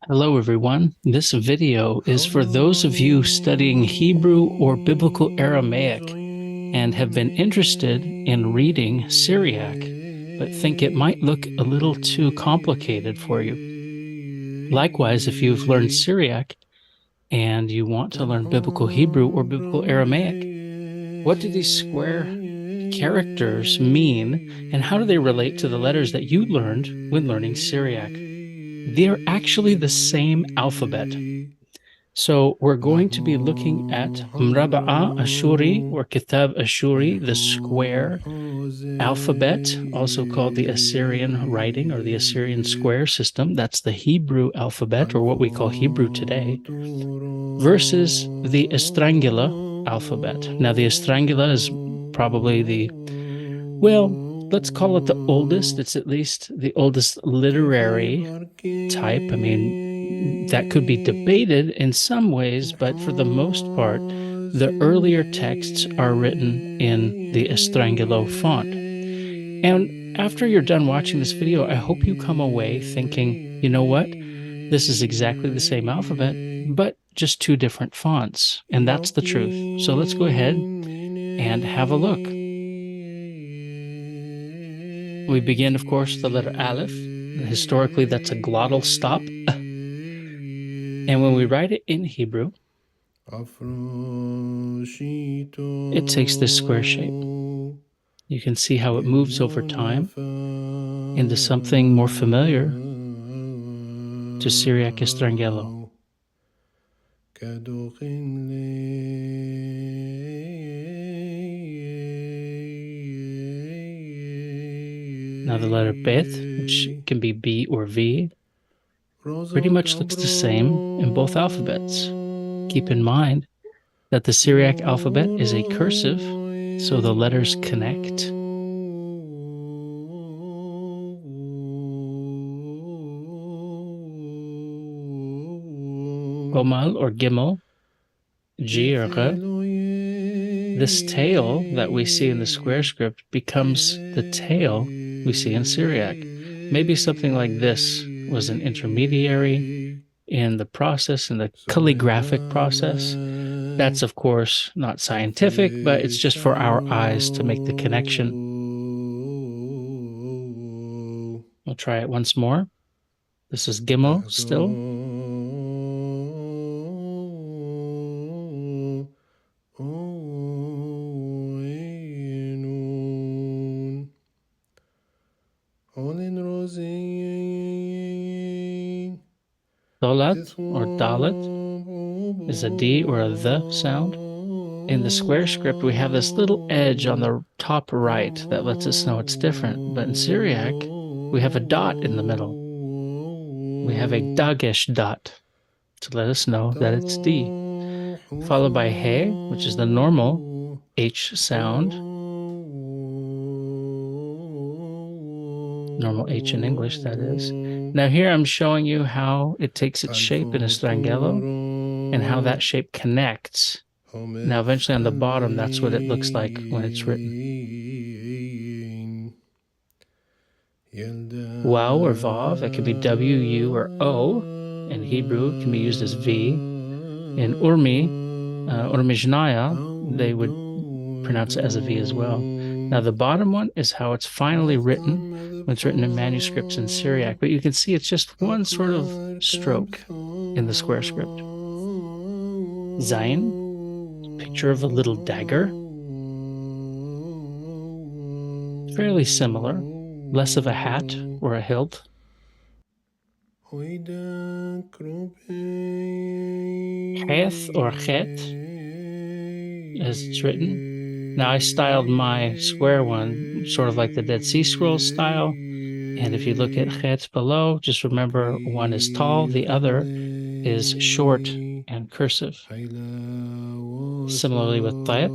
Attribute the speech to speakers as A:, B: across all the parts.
A: Hello, everyone. This video is for those of you studying Hebrew or Biblical Aramaic and have been interested in reading Syriac, but think it might look a little too complicated for you. Likewise, if you've learned Syriac and you want to learn Biblical Hebrew or Biblical Aramaic, what do these square characters mean, and how do they relate to the letters that you learned when learning Syriac? They're actually the same alphabet. So we're going to be looking at Mrab'a Ashuri or Kitav Ashuri, the square alphabet, also called the Assyrian writing or the Assyrian square system. That's the Hebrew alphabet, or what we call Hebrew today, versus the Estrangla alphabet. Now, the Estrangla is probably let's call it the oldest. It's at least the oldest literary type. I mean, that could be debated in some ways, but for the most part, the earlier texts are written in the Estrangelo font. And after you're done watching this video, I hope you come away thinking, you know what? This is exactly the same alphabet, but just two different fonts. And that's the truth. So let's go ahead and have a look. We begin, of course, the letter Aleph. Historically, that's a glottal stop. And when we write it in Hebrew, it takes this square shape. You can see how it moves over time into something more familiar to Syriac Estrangelo. Now the letter Bet, which can be B or V, pretty much looks the same in both alphabets. Keep in mind that the Syriac alphabet is a cursive, so the letters connect. Gimel or Gimel, G or G. This tail that we see in the square script becomes the tail we see in Syriac. Maybe something like this was an intermediary in the process, in the calligraphic process. That's, of course, not scientific, but it's just for our eyes to make the connection. We'll try it once more. This is Gimel still. Dalet or Dalet is a D or a the sound. In the square script, we have this little edge on the top right that lets us know it's different. But in Syriac, we have a dot in the middle. We have a dagesh dot to let us know that it's D, followed by He, which is the normal H sound. Normal H in English, that is. Now here I'm showing you how it takes its shape in Estrangelo and how that shape connects. Now eventually on the bottom, that's what it looks like when it's written. Waw or Vav, it can be W, U, or O. In Hebrew, it can be used as V. In Urmijnaya, they would pronounce it as a V as well. Now the bottom one is how it's finally written when it's written in manuscripts in Syriac, but you can see it's just one sort of stroke in the square script. Zayin, picture of a little dagger. Fairly similar, less of a hat or a hilt. Heth or Chet, as it's written. Now I styled my square one sort of like the Dead Sea Scrolls style. And if you look at Chet below, just remember one is tall, the other is short and cursive. Similarly with Tayet,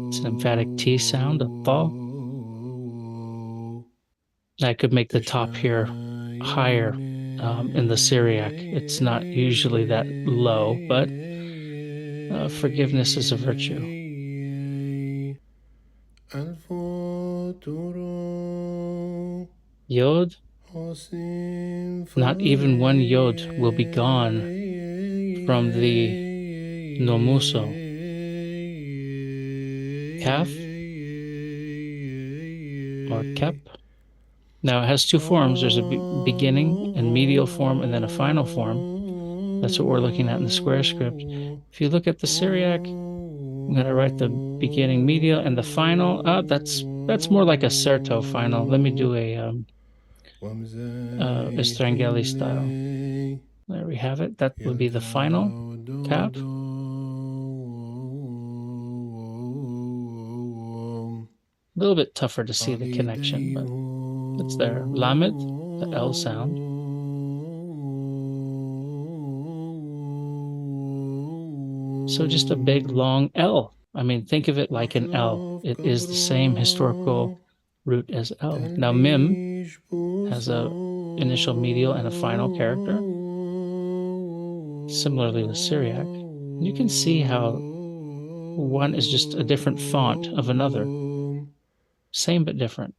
A: it's an emphatic T sound, a Tha. I could make the top here higher in the Syriac. It's not usually that low, but forgiveness is a virtue. Yod Not even one yod will be gone from the nomuso. Kaph or kep. Now it has two forms. There's a beginning and medial form and then a final form. That's what we're looking at in the square script. If you look at the Syriac, I'm going to write the beginning, medial, and the final. That's more like a Serto final. Let me do a Estrangeli style. There we have it. That would be the final Kaph. A little bit tougher to see the connection, but it's there. Lamed, the L sound. So just a big long L. I mean, think of it like an L. It is the same historical root as L. Now, Mim has a initial, medial, and a final character. Similarly with Syriac. You can see how one is just a different font of another. Same but different.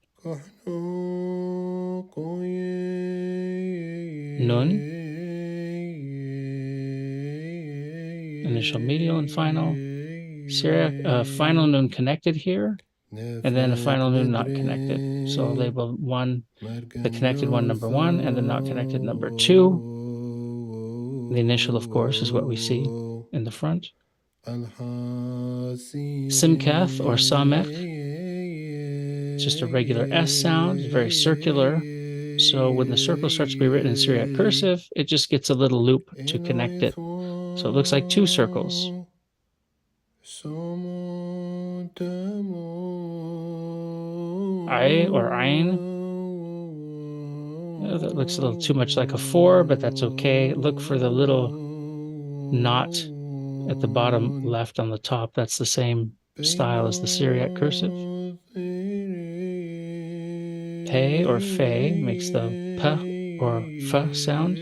A: Nun. Initial, medial, and final. Syriac, final nun connected here, and then a final nun not connected. So I'll label one, the connected one, number 1, and the not connected number 2. The initial, of course, is what we see in the front. Simkath or Samech, just a regular S sound, very circular. So when the circle starts to be written in Syriac cursive, it just gets a little loop to connect it. So it looks like two circles. I or Ayin. That looks a little too much like a 4, but that's okay. Look for the little knot at the bottom left on the top. That's the same style as the Syriac cursive. Pe or fe makes the p or f sound.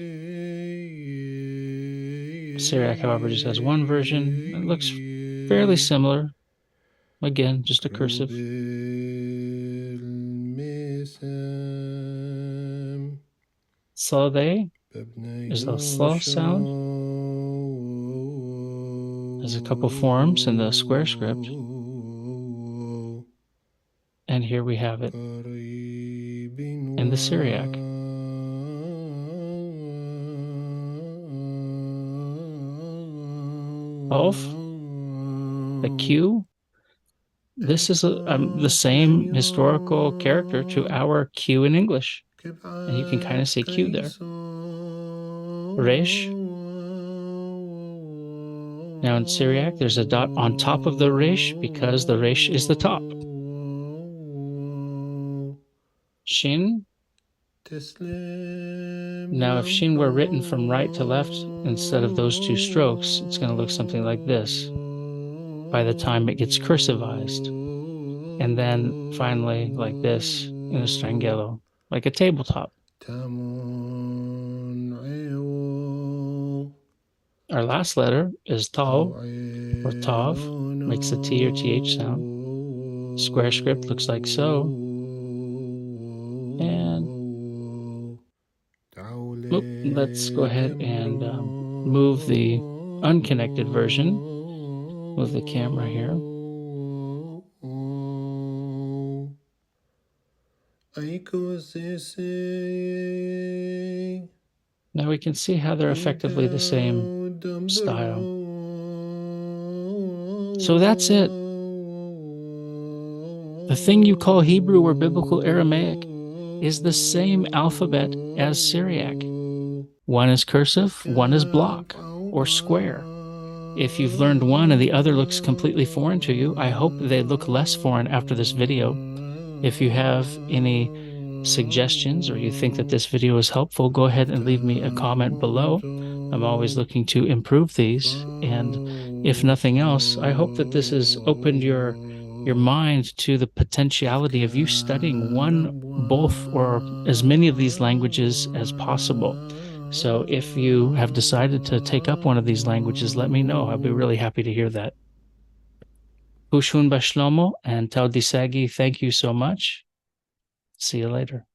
A: Syriac, however, just has one version. It looks fairly similar. Again, just a cursive. Swadaya is the slow sound. There's a couple forms in the square script. And here we have it in the Syriac. Qoph, the Q. This is the same historical character to our Q in English. And you can kind of see Q there. Resh. Now in Syriac, there's a dot on top of the Resh because the Resh is the top. Shin. Now if Shin were written from right to left instead of those two strokes, it's going to look something like this by the time it gets cursivized. And then finally like this in Estrangelo, like a tabletop. Our last letter is Tau or Tav, makes the T or TH sound. Square script looks like so. And let's go ahead and move the unconnected version. Move the camera here. Now we can see how they're effectively the same style. So that's it. The thing you call Hebrew or Biblical Aramaic is the same alphabet as Syriac. One is cursive, one is block or square. If you've learned one and the other looks completely foreign to you, I hope they look less foreign after this video. If you have any suggestions or you think that this video is helpful, go ahead and leave me a comment below. I'm always looking to improve these, and if nothing else, I hope that this has opened your mind to the potentiality of you studying one, both, or as many of these languages as possible. So if you have decided to take up one of these languages, let me know. I'll be really happy to hear that. Hushun Bashlomo and Tau Disagi, thank you so much. See you later.